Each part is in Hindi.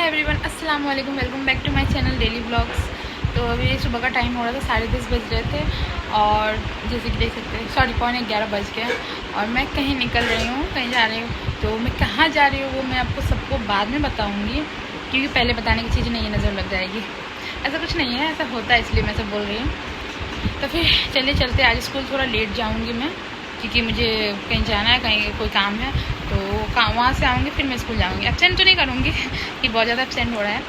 एवरीवन, अस्सलाम वालेकुम। Welcome back to my channel daily vlogs. तो अभी सुबह का टाइम हो रहा था, 10:30 बज रहे थे और जैसे कि देख सकते हैं 11:15 बज गया और मैं कहीं निकल रही हूँ, कहीं जा रही हूँ। तो मैं कहाँ जा रही हूँ वो मैं आपको सबको बाद में बताऊँगी, क्योंकि पहले बताने की चीज़ नहीं है, नज़र लग जाएगी। ऐसा कुछ नहीं है, ऐसा होता है इसलिए मैं सब बोल रही हूँ। तो फिर चलिए चलते। आज स्कूल थोड़ा लेट जाऊँगी मैं, क्योंकि मुझे कहीं जाना है, कहीं कोई काम है। तो काम वहाँ से आऊँगी फिर मैं स्कूल जाऊँगी। एब्सेंट तो नहीं करूँगी कि बहुत ज़्यादा एब्सेंट हो रहा है।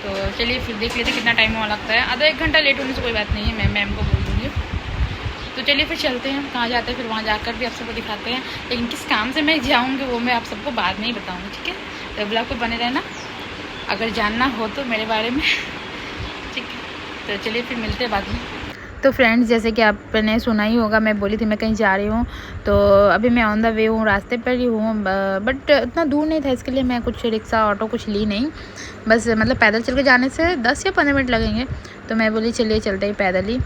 तो चलिए फिर देख लेते कितना टाइम हुआ लगता है। आधा 1 घंटा लेट होने से कोई बात नहीं है, मैं मैम को बोल दूँगी। तो चलिए फिर चलते हैं, कहाँ जाते हैं फिर वहाँ जाकर भी आप सबको दिखाते हैं। लेकिन किस काम से मैं जाऊँगी वो मैं आप सबको बाद में ही बताऊँगी, ठीक है। तो ब्लॉग पे बने रहना अगर जानना हो तो मेरे बारे में, ठीक है। तो चलिए फिर मिलते हैं बाद में। तो फ्रेंड्स, जैसे कि आपने सुना ही होगा, मैं बोली थी मैं कहीं जा रही हूँ। तो अभी मैं ऑन द वे हूँ, रास्ते पर ही हूँ, बट इतना दूर नहीं था, इसके लिए मैं कुछ रिक्शा ऑटो कुछ ली नहीं। बस मतलब पैदल चल के जाने से 10 या 15 मिनट लगेंगे। तो मैं बोली चलिए चलते ही पैदल ही।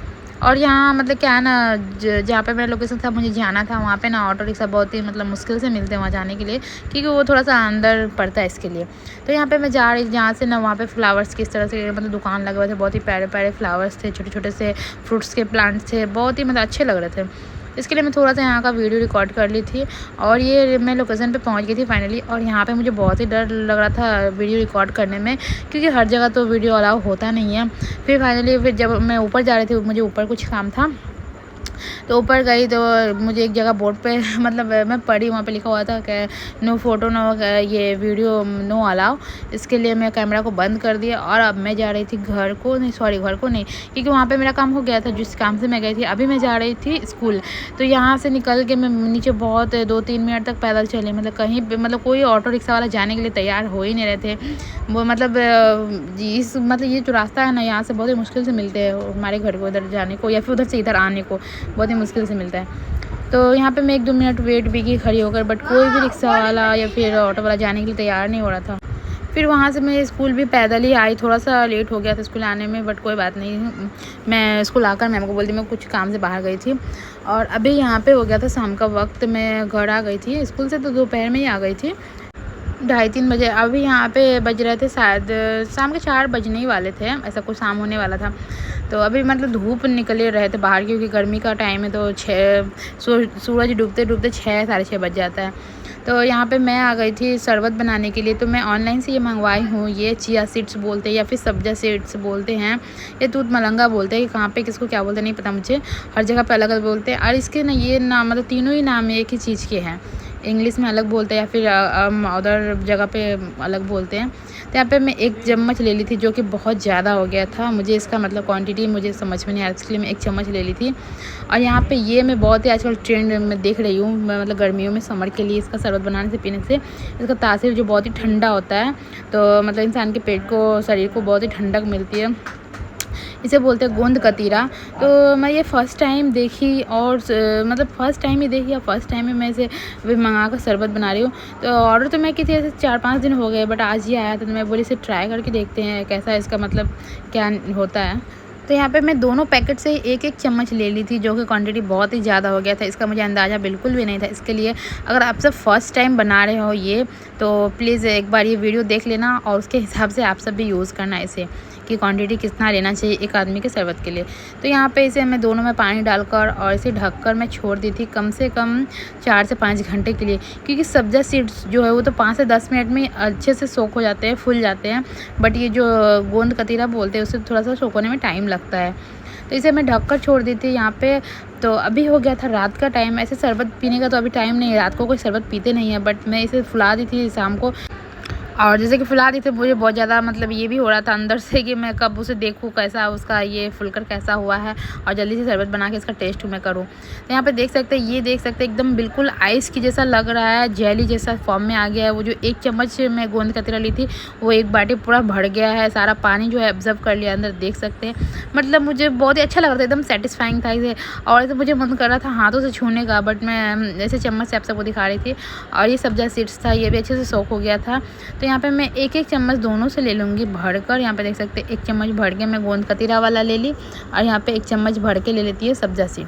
और यहाँ मतलब क्या है ना, जहाँ पे मेरा लोकेशन था मुझे जाना था, वहाँ पे ना ऑटो रिक्शा बहुत ही मतलब मुश्किल से मिलते हैं वहाँ जाने के लिए, क्योंकि वो थोड़ा सा अंदर पड़ता है इसके लिए। तो यहाँ पे मैं जा रही, जहाँ से ना वहाँ पे फ्लावर्स की इस तरह से मतलब दुकान लगे हुए थे, बहुत ही प्यारे प्यारे फ्लावर्स थे, छोटे छोटे से फ्रूट्स के प्लांट्स थे, बहुत ही मतलब अच्छे लग रहे थे। इसके लिए मैं थोड़ा सा यहाँ का वीडियो रिकॉर्ड कर ली थी और ये मैं लोकेशन पे पहुँच गई थी फाइनली। और यहाँ पे मुझे बहुत ही डर लग रहा था वीडियो रिकॉर्ड करने में, क्योंकि हर जगह तो वीडियो अलाउ होता नहीं है। फिर फाइनली फिर जब मैं ऊपर जा रही थी, मुझे ऊपर कुछ काम था तो ऊपर गई तो मुझे एक जगह बोर्ड पे मतलब मैं पढ़ी, वहाँ पे लिखा हुआ था कि नो फोटो, नो ये वीडियो नो अलाउ। इसके लिए मैं कैमरा को बंद कर दिया और अब मैं जा रही थी घर को नहीं, क्योंकि वहाँ पे मेरा काम हो गया था जिस काम से मैं गई थी। अभी मैं जा रही थी स्कूल। तो यहाँ से निकल के मैं नीचे बहुत 2-3 मिनट तक पैदल चली, मतलब कहीं मतलब कोई ऑटो रिक्शा वाला जाने के लिए तैयार हो ही नहीं रहे थे। वो मतलब इस मतलब ये जो रास्ता है ना, यहाँ से बहुत ही मुश्किल से मिलते हैं हमारे घर को इधर जाने को, या फिर उधर से इधर आने को बहुत ही मुश्किल से मिलता है। तो यहाँ पे मैं 1-2 मिनट वेट भी की खड़ी होकर, बट कोई भी रिक्शा वाला या फिर ऑटो वाला जाने के लिए तैयार नहीं हो रहा था। फिर वहाँ से मैं स्कूल भी पैदल ही आई, थोड़ा सा लेट हो गया था स्कूल आने में, बट कोई बात नहीं। मैं स्कूल आकर मैम को बोलती मैं कुछ काम से बाहर गई थी। और अभी यहाँ पे हो गया था शाम का वक्त, मैं घर आ गई थी स्कूल से, तो दोपहर में ही आ गई थी, 2:30-3 बजे। अभी यहाँ पे बज रहे थे शायद शाम के 4 बजने ही वाले थे, ऐसा कुछ शाम होने वाला था। तो अभी मतलब धूप निकले रहे थे बाहर, क्योंकि गर्मी का टाइम है, तो सूरज डूबते डूबते 6 साढ़े 6 बज जाता है। तो यहाँ पे मैं आ गई थी शरबत बनाने के लिए। तो मैं ऑनलाइन से ये मंगवाई हूँ, ये चिया सीड्स बोलते हैं या फिर सब्जा सीड्स बोलते हैं, ये दूध मलंगा बोलते हैं, कहाँ पे किसको क्या बोलते हैं नहीं पता मुझे, हर जगह पे अलग अलग बोलते हैं। और इसके ना ये नाम मतलब तीनों ही नाम एक ही चीज़ के हैं, इंग्लिश में अलग बोलते हैं या फिर उधर जगह पे अलग बोलते हैं। तो यहाँ पे मैं 1 चम्मच ले ली थी, जो कि बहुत ज़्यादा हो गया था, मुझे इसका मतलब क्वांटिटी मुझे समझ में नहीं आ रहा, इसलिए मैं 1 चम्मच ले ली थी। और यहाँ पे ये मैं बहुत ही आजकल ट्रेंड में देख रही हूँ, मतलब गर्मियों में समर के लिए इसका शरबत बनाने से पीने से इसका तासीर जो बहुत ही ठंडा होता है, तो मतलब इंसान के पेट को, शरीर को बहुत ही ठंडक मिलती है। इसे बोलते हैं गोंद कतीरा। तो मैं ये फ़र्स्ट टाइम देखी और मतलब फ़र्स्ट टाइम ही देखी और फर्स्ट टाइम ही मैं इसे मंगा कर शरबत बना रही हूँ। तो ऑर्डर तो मैं की थी ऐसे 4-5 दिन हो गए, बट आज ही आया था। तो मैं बोली इसे ट्राई करके देखते हैं कैसा इसका मतलब क्या होता है। तो यहाँ पे मैं दोनों पैकेट से 1-1 चम्मच ले ली थी, जो कि क्वांटिटी बहुत ही ज़्यादा हो गया था, इसका मुझे अंदाज़ा बिल्कुल भी नहीं था। इसके लिए अगर आप सब फर्स्ट टाइम बना रहे हो ये, तो प्लीज़ एक बार ये वीडियो देख लेना और उसके हिसाब से आप सब भी यूज़ करना इसे, कि क्वांटिटी कितना लेना चाहिए एक आदमी के शरबत के लिए। तो यहाँ पे इसे मैं दोनों में पानी डालकर और इसे ढककर मैं छोड़ दी थी कम से कम 4 से 5 घंटे के लिए, क्योंकि सब्जा सीड्स जो है वो तो 5 से 10 मिनट में अच्छे से सोख हो जाते हैं, फूल जाते हैं, बट ये जो गोंद कतीरा बोलते हैं उससे थोड़ा सा सोख होने में टाइम लगता है। तो इसे मैं ढककर छोड़ दी थी यहाँ पे। तो अभी हो गया था रात का टाइम, ऐसे शरबत पीने का तो अभी टाइम नहीं है, रात को कोई शरबत पीते नहीं है, बट मैं इसे फुला दी थी शाम को। और जैसे कि फुला दी थी, मुझे बहुत ज़्यादा मतलब ये भी हो रहा था अंदर से कि मैं कब उसे देखूँ कैसा उसका ये फुलकर कैसा हुआ है, और जल्दी से शरबत बना के इसका टेस्ट मैं करूँ। तो यहाँ पे देख सकते हैं, ये देख सकते हैं एकदम बिल्कुल आइस की जैसा लग रहा है, जेली जैसा फॉर्म में आ गया है। वो जो 1 चम्मच मैं गोंद कतीरा ली थी वो 1 बाटी पूरा भर गया है, सारा पानी जो है ऑब्जर्व कर लिया अंदर, देख सकते हैं। मतलब मुझे बहुत ही अच्छा लग रहा था, एकदम सेटिस्फाइंग था इसे, और ऐसे मुझे मन कर रहा था हाथों से छूने का, बट मैं ऐसे चम्मच से आप सबको दिखा रही थी। और ये सब्जा सीड्स था, ये भी अच्छे से सोख हो गया था। तो यहाँ पे मैं 1-1 चम्मच दोनों से ले लूँगी भरकर। यहाँ पे देख सकते हैं 1 चम्मच भर के मैं गोंद कतीरा वाला ले ली, और यहाँ पे 1 चम्मच भर के ले लेती है सब्जा सीड।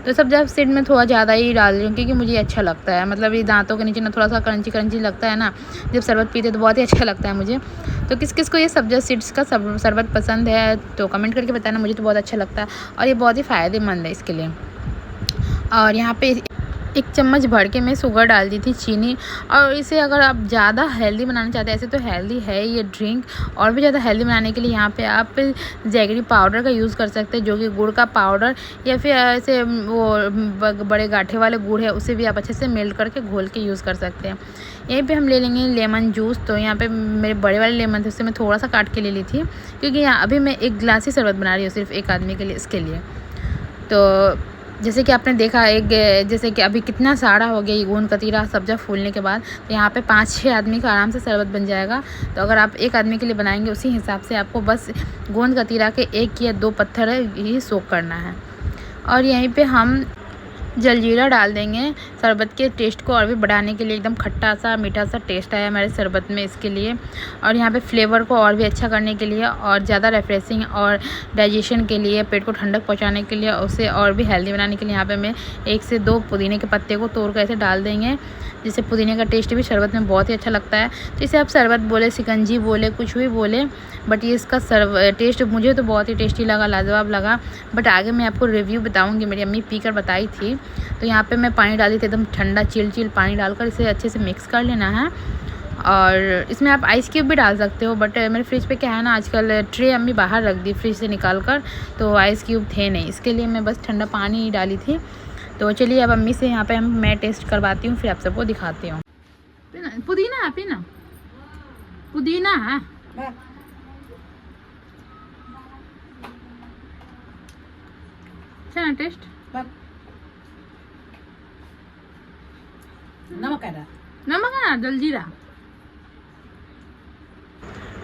तो सब्जा सीड में थोड़ा ज़्यादा ही डाल रही हूँ क्योंकि मुझे अच्छा लगता है। मतलब ये दांतों के नीचे ना थोड़ा सा क्रंची क्रंची लगता है ना, जब शरबत पीते तो बहुत ही अच्छा लगता है मुझे। तो किस किस को ये सब्जा सीड्स का शरबत पसंद है तो कमेंट करके बताना, मुझे तो बहुत अच्छा लगता है और ये बहुत ही फ़ायदेमंद है इसके लिए। और यहाँ पे 1 चम्मच भर के मैं शुगर डाल दी थी, चीनी। और इसे अगर आप ज़्यादा हेल्दी बनाना चाहते हैं, ऐसे तो हेल्दी है ये ड्रिंक, और भी ज़्यादा हेल्दी बनाने के लिए यहाँ पे आप जैगरी पाउडर का यूज़ कर सकते हैं, जो कि गुड़ का पाउडर, या फिर ऐसे वो बड़े गाठे वाले गुड़ है उसे भी आप अच्छे से मेल्ट करके घोल के यूज़ कर सकते हैं। यहीं पे हम ले लेंगे लेमन जूस। तो यहाँ पे मेरे बड़े वाले लेमन थे, उससे मैं थोड़ा सा काट के ले ली थी क्योंकि यहाँ अभी मैं 1 गिलास ही शरबत बना रही हूँ सिर्फ 1 आदमी के लिए, इसके लिए। तो जैसे कि आपने देखा जैसे कि अभी कितना सारा हो गया ये गोंद कतीरा सब्जा फूलने के बाद, तो यहाँ पे 5-6 आदमी का आराम से शरबत बन जाएगा। तो अगर आप 1 आदमी के लिए बनाएंगे उसी हिसाब से आपको बस गोंद कतीरा के 1 या 2 पत्थर ही सोख करना है। और यहीं पे हम जलजीरा डाल देंगे शरबत के टेस्ट को और भी बढ़ाने के लिए, एकदम खट्टा सा मीठा सा टेस्ट आया हमारे शरबत में इसके लिए। और यहाँ पे फ्लेवर को और भी अच्छा करने के लिए और ज़्यादा रिफ्रेशिंग और डाइजेशन के लिए, पेट को ठंडक पहुँचाने के लिए, उसे और भी हेल्दी बनाने के लिए यहाँ पे मैं 1 से 2 पुदीने के पत्ते को तोड़ कर ऐसे डाल देंगे, जिससे पुदीने का टेस्ट भी शरबत में बहुत ही अच्छा लगता है। तो इसे आप शरबत बोले, शिकंजी बोले, कुछ भी बोले, बट ये इसका टेस्ट मुझे तो बहुत ही टेस्टी लगा, लाजवाब लगा। बट आगे मैं आपको रिव्यू बताऊँगी, मेरी अम्मी पी कर बताई थी। तो यहाँ पे मैं पानी डाली थी, एकदम ठंडा चिल पानी डालकर इसे अच्छे से मिक्स कर लेना है। और इसमें आप आइस क्यूब भी डाल सकते हो, बट मेरे फ्रिज पे क्या है ना, आजकल ट्रे अम्मी बाहर रख दी फ्रिज से निकाल कर, तो आइस क्यूब थे नहीं, इसके लिए मैं बस ठंडा पानी ही डाली थी। तो चलिए अब अम्मी से यहाँ पे मैं टेस्ट करवाती हूँ, फिर आप सबको दिखाती हूँ। पुदीना पीना, पुदीना है अच्छा ना टेस्ट। नमक है ना, जलजीरा।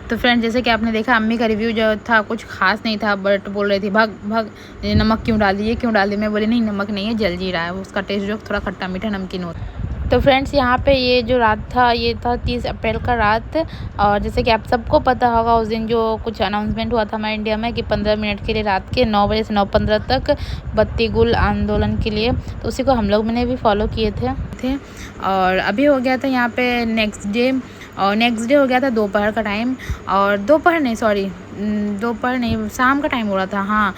तो फ्रेंड जैसे कि आपने देखा अम्मी का रिव्यू जो था कुछ खास नहीं था, बट बोल रही थी भाग नमक क्यों डाल दी, ये क्यों डाल दी। मैं बोली नहीं नमक नहीं है, जलजीरा है, उसका टेस्ट जो थोड़ा खट्टा मीठा नमकीन होता। तो फ्रेंड्स यहाँ पे ये जो रात था ये था 30 अप्रैल का रात। और जैसे कि आप सबको पता होगा उस दिन जो कुछ अनाउंसमेंट हुआ था हमारे इंडिया में कि 15 मिनट के लिए रात के 9 बजे से 9:15 तक बत्ती गुल आंदोलन के लिए, तो उसी को हम लोग मैंने भी फॉलो किए थे। और अभी हो गया था यहाँ पे नेक्स्ट डे हो गया था दोपहर का टाइम, और दोपहर नहीं शाम का टाइम हो रहा था। हाँ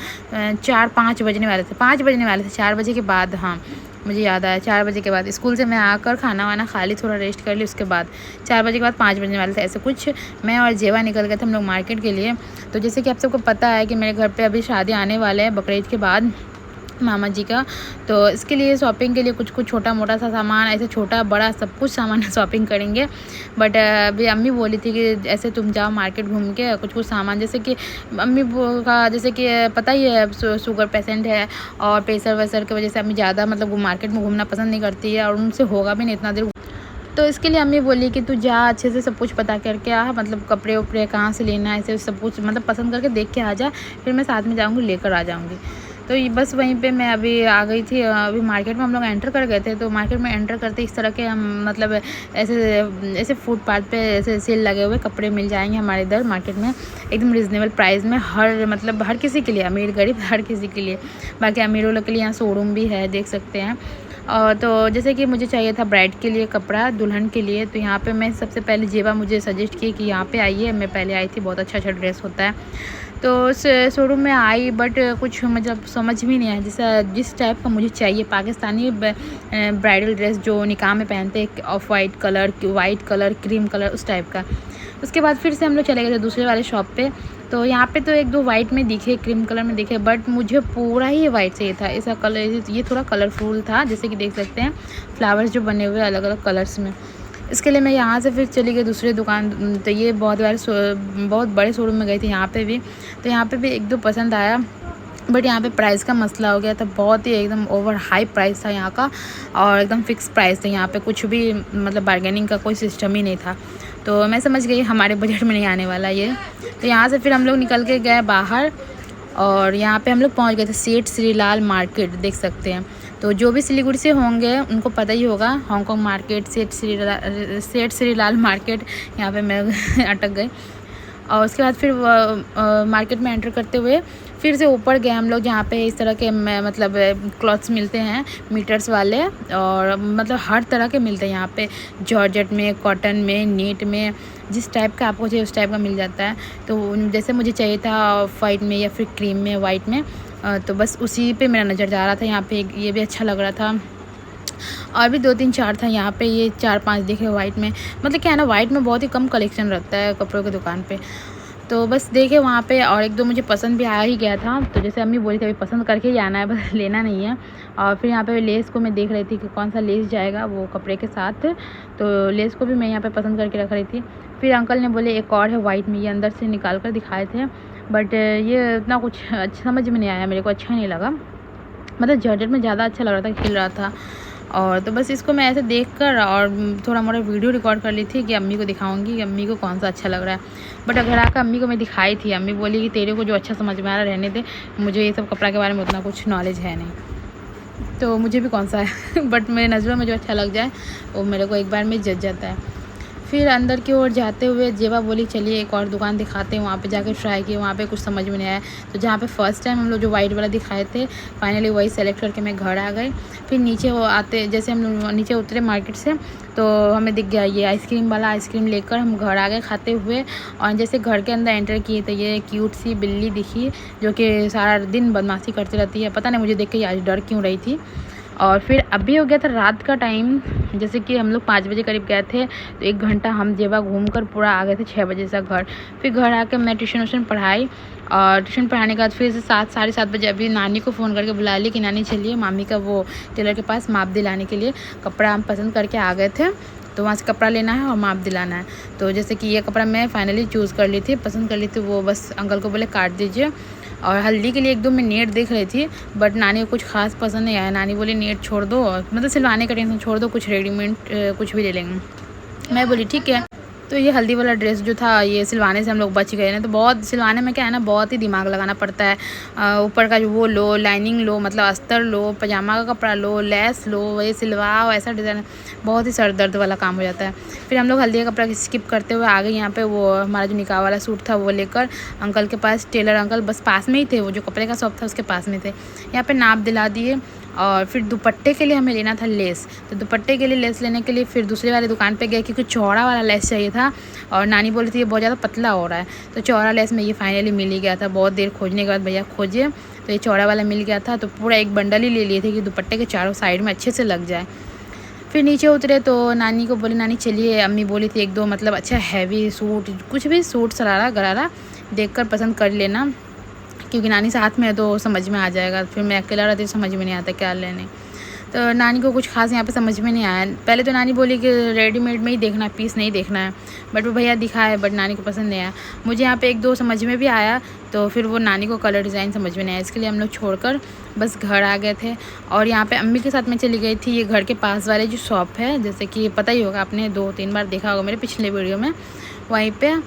4-5 बजने वाले थे, 5 बजने वाले थे, 4 बजे के बाद। हाँ मुझे याद आया, 4 बजे के बाद स्कूल से मैं आकर खाना वाना खा ली, थोड़ा रेस्ट कर ली, उसके बाद 4 बजे के बाद 5 बजने वाले थे ऐसे कुछ। मैं और जेवा निकल गए थे हम लोग मार्केट के लिए। तो जैसे कि आप सबको पता है कि मेरे घर पे अभी शादी आने वाले हैं बकरीद के बाद मामा जी का, तो इसके लिए शॉपिंग के लिए कुछ छोटा मोटा सा सामान, ऐसे छोटा बड़ा सब कुछ सामान शॉपिंग करेंगे। बट अभी अम्मी बोली थी कि ऐसे तुम जाओ मार्केट घूम के कुछ सामान, जैसे कि अम्मी का जैसे कि पता ही है शुगर पेशेंट है और प्रेशर वैसर की वजह से अम्मी ज़्यादा मतलब मार्केट में घूमना पसंद नहीं करती है, और उनसे होगा भी नहीं इतना देर। तो इसके लिए अम्मी बोली कि तू जा अच्छे से सब कुछ पता करके आ, मतलब कपड़े उपड़े कहाँ से लेना है, ऐसे सब कुछ मतलब पसंद करके देख के आ जा, फिर मैं साथ में जाऊँगी लेकर आ जाऊँगी। तो ये बस वहीं पे मैं अभी आ गई थी। अभी मार्केट में हम लोग एंटर कर गए थे। तो मार्केट में एंटर करते इस तरह के हम मतलब ऐसे फुटपाथ पे ऐसे सेल लगे हुए कपड़े मिल जाएंगे हमारे इधर मार्केट में एकदम रिजनेबल प्राइस में, हर किसी के लिए, अमीर गरीब हर किसी के लिए। बाकी अमीरों लोग के लिए यहाँ शोरूम भी है, देख सकते हैं। तो जैसे कि मुझे चाहिए था ब्राइड के लिए कपड़ा, दुल्हन के लिए, तो यहाँ पे मैं सबसे पहले जेबा मुझे सजेस्ट की कि यहाँ पे आइए। मैं पहले आई थी, बहुत अच्छा ड्रेस होता है। तो उस शोरूम में आई, बट कुछ मतलब समझ भी नहीं आया जिस टाइप का मुझे चाहिए, पाकिस्तानी ब्राइडल ड्रेस जो निकाह में पहनते हैं, of white colour cream colour उस टाइप का। उसके बाद फिर से हम लोग चले गए थे दूसरे वाले शॉप पे। तो यहाँ पे तो 1-2 वाइट में दिखे, क्रीम कलर में दिखे, बट मुझे पूरा ही वाइट चाहिए था। ऐसा कलर ये थोड़ा कलरफुल था, जैसे कि देख सकते हैं फ्लावर्स जो बने हुए अलग अलग कलर्स में। इसके लिए मैं यहाँ से फिर चली गई दूसरी दुकान। तो ये बहुत बड़े शोरूम में गई थी यहाँ पे भी। तो यहाँ पे भी 1-2 पसंद आया, बट यहाँ पे प्राइस का मसला हो गया था। बहुत ही एकदम ओवर हाई प्राइस था यहाँ का, और एकदम फिक्स प्राइस था। यहाँ पे कुछ भी मतलब बार्गेनिंग का कोई सिस्टम ही नहीं था। तो मैं समझ गई हमारे बजट में नहीं आने वाला ये। तो यहाँ से फिर हम लोग निकल के गए बाहर, और यहाँ पे हम लोग पहुँच गए थे सेठ श्रीलाल मार्केट, देख सकते हैं। तो जो भी सिलीगुड़ी से होंगे उनको पता ही होगा, हांगकांग मार्केट, सेठ श्रीलाल मार्केट, यहाँ पे मैं अटक गई। और उसके बाद फिर मार्केट में एंटर करते हुए फिर से ऊपर गए हम लोग, जहाँ पे इस तरह के मतलब क्लॉथ्स मिलते हैं मीटर्स वाले, और मतलब हर तरह के मिलते हैं यहाँ पे, जॉर्जेट में, कॉटन में, नीट में, जिस टाइप का आपको चाहिए उस टाइप का मिल जाता है। तो जैसे मुझे चाहिए था वाइट में या फिर क्रीम में, वाइट में, तो बस उसी पे मेरा नज़र जा रहा था। यहाँ पे ये भी अच्छा लग रहा था, और भी 2-3-4 था यहाँ पे, ये 4-5 दिखे वाइट में। मतलब क्या है ना, वाइट में बहुत ही कम कलेक्शन रहता है कपड़ों की दुकान पे। तो बस देखे वहाँ पे, और 1-2 मुझे पसंद भी आ ही गया था। तो जैसे अम्मी बोली थी अभी पसंद करके ही आना है, बस लेना नहीं है। और फिर यहाँ पे लेस को मैं देख रही थी कि कौन सा लेस जाएगा वो कपड़े के साथ, तो लेस को भी मैं यहाँ पे पसंद करके रख रही थी। फिर अंकल ने बोले एक और है वाइट में, ये अंदर से निकाल कर दिखाए थे, बट ये इतना कुछ अच्छा समझ में नहीं आया, मेरे को अच्छा नहीं लगा। मतलब जॉर्जेट में ज़्यादा अच्छा लग रहा था, खिल रहा था। और तो बस इसको मैं ऐसे देखकर और थोड़ा मोड़ा वीडियो रिकॉर्ड कर ली थी कि अम्मी को दिखाऊंगी कि अम्मी को कौन सा अच्छा लग रहा है। बट घर आकर अम्मी को मैं दिखाई थी, अम्मी बोली कि तेरे को जो अच्छा समझ में आ रहा रहने दे, मुझे ये सब कपड़ा के बारे में उतना कुछ नॉलेज है नहीं, तो मुझे भी कौन सा है बट मेरे नज़रों में जो अच्छा लग जाए वो मेरे को एक बार में जच जाता है। फिर अंदर की ओर जाते हुए जेबा बोली चलिए एक और दुकान दिखाते हैं, वहाँ पे जाकर ट्राई किए, वहाँ पे कुछ समझ में नहीं आया। तो जहाँ पे फर्स्ट टाइम हम लोग जो वाइट वाला दिखाए थे, फाइनली वही सेलेक्ट करके मैं घर आ गई। फिर नीचे वो आते, जैसे हम लोग नीचे उतरे मार्केट से, तो हमें दिख गया ये आइसक्रीम वाला, आइसक्रीम लेकर हम घर आ गए खाते हुए। और जैसे घर के अंदर एंटर किए तो ये क्यूट सी बिल्ली दिखी, जो कि सारा दिन बदमाशी करती रहती है, पता नहीं मुझे देख के आज डर क्यों रही थी। और फिर अभी हो गया था रात का टाइम, जैसे कि हम लोग 5 बजे करीब गए थे, तो 1 घंटा हम जेबा घूमकर पूरा आ गए थे 6 बजे से घर। फिर घर आकर मैं ट्यूशन पढ़ाई, और ट्यूशन पढ़ाने के बाद फिर से 7 साढ़े 7 बजे अभी नानी को फ़ोन करके बुला ली कि नानी चलिए मामी का वो टेलर के पास माप दिलाने के लिए, कपड़ा हम पसंद करके आ गए थे, तो वहाँ से कपड़ा लेना है और माप दिलाना है। तो जैसे कि ये कपड़ा मैं फाइनली चूज़ कर ली थी, पसंद कर ली थी, वो बस अंकल को बोले काट दीजिए। और हल्दी के लिए 1-2 मैं नेट देख रही थी, बट नानी को कुछ खास पसंद नहीं आया। नानी बोली नेट छोड़ दो, मतलब सिलवाने का टेंशन छोड़ दो, कुछ रेडीमेड कुछ भी ले लेंगे। मैं बोली ठीक है। तो ये हल्दी वाला ड्रेस जो था ये सिलवाने से हम लोग बच गए ना। तो बहुत सिलवाने में क्या है ना, बहुत ही दिमाग लगाना पड़ता है। ऊपर का जो वो लो, लाइनिंग लो, मतलब अस्तर लो, पजामा का कपड़ा लो, लेस लो, वही सिलवाओ, ऐसा डिज़ाइन, बहुत ही सर दर्द वाला काम हो जाता है। फिर हम लोग हल्दी का कपड़ा स्किप करते हुए आ गए यहाँ पे, वो हमारा जो निकाह वाला सूट था वो लेकर अंकल के पास। टेलर अंकल बस पास में ही थे, वो जो कपड़े का शॉप था उसके पास में थे। यहाँ पे नाप दिला दिए। और फिर दुपट्टे के लिए हमें लेना था लेस, तो दुपट्टे के लिए लेस लेने के लिए फिर दूसरे वाले दुकान पे गए, क्योंकि चौड़ा वाला लेस चाहिए था, और नानी बोली थी ये बहुत ज़्यादा पतला हो रहा है। तो चौड़ा लेस में ये फाइनली मिल ही गया था, बहुत देर खोजने के बाद भैया खोजे तो ये चौड़ा वाला मिल गया था। तो पूरा एक बंडल ही ले लिए थे कि दुपट्टे के चारों साइड में अच्छे से लग जाए। फिर नीचे उतरे तो नानी को बोले नानी चलिए, अम्मी बोली थी 1-2 मतलब अच्छा हैवी सूट, कुछ भी सूट सरारा गरारा देखकर पसंद कर लेना, क्योंकि नानी साथ में है तो समझ में आ जाएगा। फिर मैं अकेला रहती समझ में नहीं आता क्या लेने। तो नानी को कुछ खास यहाँ पे समझ में नहीं आया। पहले तो नानी बोली कि रेडीमेड में ही देखना है, पीस नहीं देखना है, बट वो भैया दिखाए, बट नानी को पसंद नहीं आया। मुझे यहाँ पे 1-2 समझ में भी आया, तो फिर वो नानी को कलर डिज़ाइन समझ में नहीं आया, इसके लिए हम लोग छोड़कर बस घर आ गए थे। और यहाँ पे अम्मी के साथ में चली गई थी, ये घर के पास वाले जो शॉप है, जैसे कि पता ही होगा, आपने 2-3 बार देखा होगा मेरे पिछले वीडियो में, वहीं पर।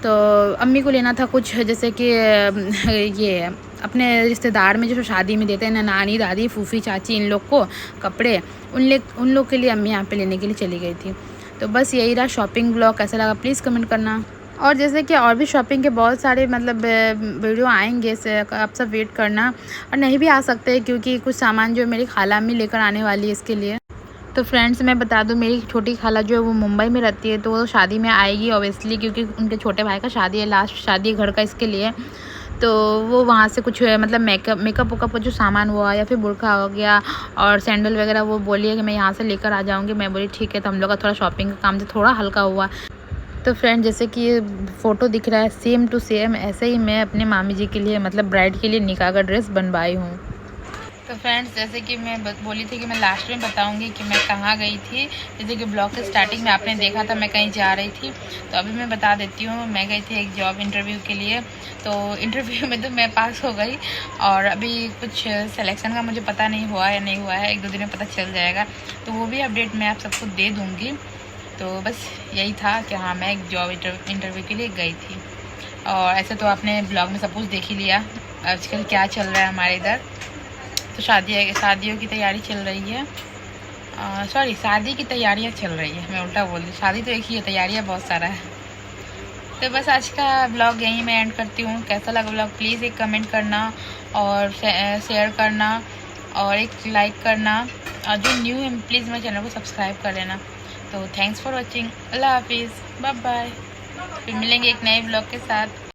तो अम्मी को लेना था कुछ, जैसे कि ये अपने रिश्तेदार में जो शादी में देते हैं ना, नानी दादी फूफी चाची, इन लोग को कपड़े, उन लोग के लिए अम्मी यहाँ पे लेने के लिए चली गई थी। तो बस यही रहा शॉपिंग ब्लॉग। कैसा लगा प्लीज़ कमेंट करना। और जैसे कि और भी शॉपिंग के बहुत सारे मतलब वीडियो आएंगे, से आप सब वेट करना, और नहीं भी आ सकते हैं क्योंकि कुछ सामान जो मेरी खाला अम्मी लेकर आने वाली है इसके लिए। तो फ्रेंड्स मैं बता दूं, मेरी छोटी खाला जो है वो मुंबई में रहती है, तो वो शादी में आएगी ऑब्वियसली, क्योंकि उनके छोटे भाई का शादी है, लास्ट शादी है घर का, इसके लिए। तो वो वहाँ से कुछ मतलब मेकअप का जो सामान हुआ, या फिर बुर्का हो गया और सैंडल वगैरह, वो बोली है कि मैं यहाँ से लेकर आ जाऊँगी। मैं बोली ठीक है। तो हम लोग का थोड़ा शॉपिंग का काम से थोड़ा हल्का हुआ। तो फ्रेंड जैसे कि ये फ़ोटो दिख रहा है, सेम टू सेम ऐसे ही मैं अपने मामी जी के लिए, मतलब ब्राइड के लिए निकाह का ड्रेस बनवाई हूँ। तो फ्रेंड्स जैसे कि मैं बोली थी कि मैं लास्ट में बताऊंगी कि मैं कहाँ गई थी। जैसे कि ब्लॉग के स्टार्टिंग में आपने देखा था मैं कहीं जा रही थी, तो अभी मैं बता देती हूँ। मैं गई थी एक जॉब इंटरव्यू के लिए, तो इंटरव्यू में तो मैं पास हो गई, और अभी कुछ सिलेक्शन का मुझे पता नहीं हुआ या नहीं हुआ है, 1-2 दिन में पता चल जाएगा, तो वो भी अपडेट मैं आप सबको दे दूँगी। तो बस यही था कि हाँ मैं एक जॉब इंटरव्यू के लिए गई थी। और ऐसे तो आपने ब्लॉग में सब कुछ देख ही लिया आजकल क्या चल रहा है हमारे इधर। तो शादियों की तैयारी चल रही है, सॉरी शादी की तैयारियां चल रही है, मैं उल्टा बोल दी, शादी तो एक ही है, तैयारियां बहुत सारा है। तो बस आज का ब्लॉग यहीं मैं एंड करती हूँ। कैसा लगा ब्लॉग प्लीज़ एक कमेंट करना और शेयर करना और एक लाइक करना, और जो न्यू है प्लीज़ मेरे चैनल को सब्सक्राइब कर लेना। तो थैंक्स फॉर वॉचिंग, अल्लाह हाफिज़, बाय बाय। फिर मिलेंगे एक नए ब्लॉग के साथ।